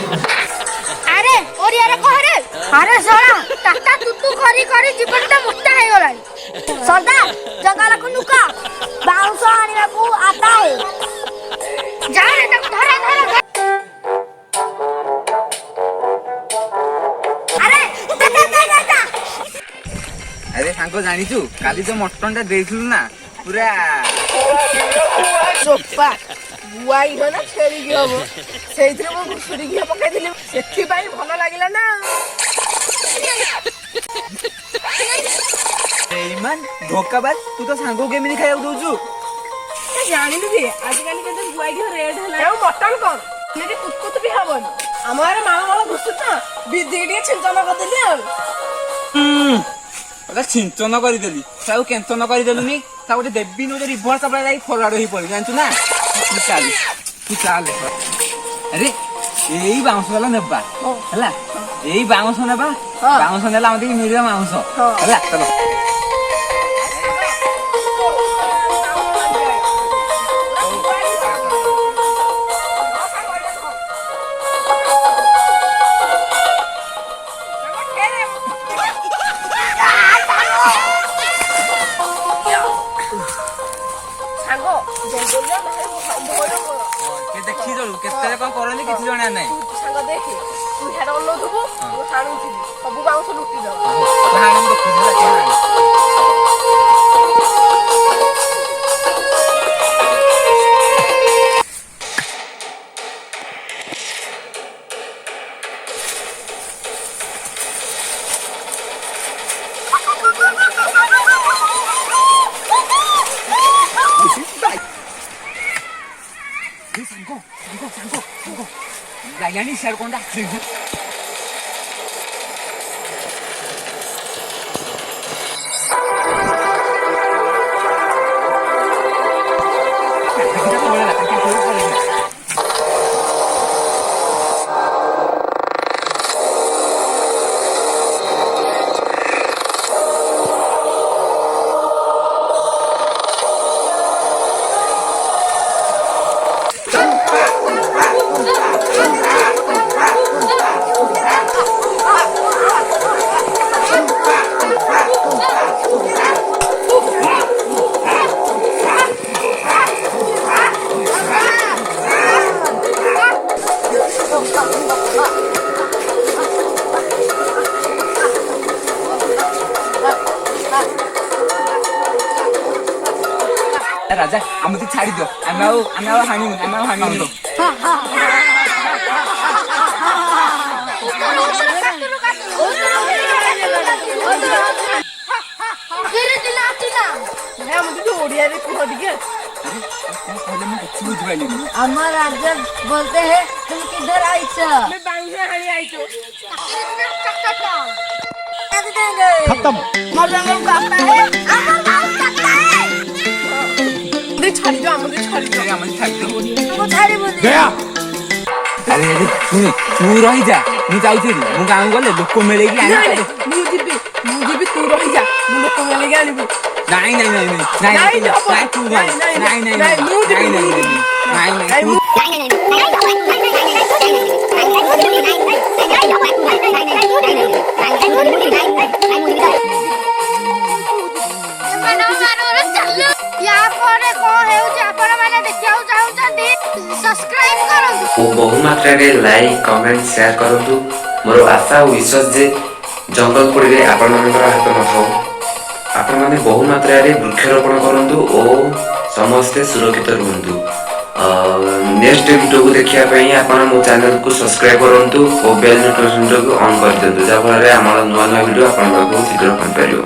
अरे और यार कहरे अरे साला टाटा तुतु करी करी जीवनटा मुक्ता हे गलाय सरदार जंगल को नुका बाउंस आनिबा को आता है जा रे तक धरा धरा अरे अरे सांको जानिचु काली जो मटन टा देइथलु ना पूरा सोपा बुआई हो ना छेड़ी की हबो सेइथरे मो घुसुरी की पकाई दिले सेठी भाई भलो लागिला ना एमान धोकाबाज तू तो सांको केमिनि खाइउ दोजु जानिलु जे आजकल के तो बुआई की रेड हला ए मटन कोन मेरे कुतकुत भी हबन हमारे मामा वाला घुसुत ना बिदिडी चिंतन कर देली आ अरे चिंतन करि देली साउ केंतन करि देलुनी सा गोटे देबी नो रिभर सप्लाई लाइक फरवाड होई पड़ी जानछु ना तू चाल अरे एई बाउंस वाला नेबा हला एई बाउंस नेबा बाउंस नेला हमदे मिलियो बाउंस हला चलो देखी जलु केते कोन करनी किछि जणा नै संग देखि तू हेड ओलो थबु मो साणु छी सब बाउंस लुटी जाऊ कहानी तो खुजला के Sangko. Gayani share konda. राजा आमती छाड़ी दो आमाओ हानी दो तेरे दिला तिला मैं मुझे तो ओडिया रे कुछ दिखे पहले मैं कुछ बुझ पाइली अमर राजा बोलते हैं तुम किधर आई छ मैं बांग से हानी आई तो खत्म मर जाएंगे काटता है मुझे छाड़ी दो मुझे छाड़ी दो तुमको छाड़ी बोल गया अरे सुन तू रही जा मु जाउछी मु गांव गले लोक मिलेगी आनी मुझे तू रही जा मु लोक मिलेगी आनी नहीं बहु मात्रा लाइक कमेंट शेयर करूँ मोर आशा और विश्वास जे जंगल पोड़ी आपण हाथ न ଆପଣମାନେ ବହୁ ମାତ୍ରାରେ ବୃକ୍ଷରୋପଣ କରନ୍ତୁ ଓ ସମସ୍ତେ ସୁରକ୍ଷିତ ରୁହନ୍ତୁ। ନେକ୍ସଟ ଭିଡ଼ିଓକୁ ଦେଖିବା ପାଇଁ ଆପଣ ମୋ ଚ୍ୟାନେଲକୁ ସବସ୍କ୍ରାଇବ୍ କରନ୍ତୁ ଓ ବେଲ୍ ନୋଟିଫିକେସନକୁ ଅନ୍ କରିଦିଅନ୍ତୁ, ଯାହାଫଳରେ ଆମର ନୂଆ ନୂଆ ଭିଡ଼ିଓ ଆପଣଙ୍କ ପାଖକୁ ଶୀଘ୍ର ପହଞ୍ଚିପାରିବ।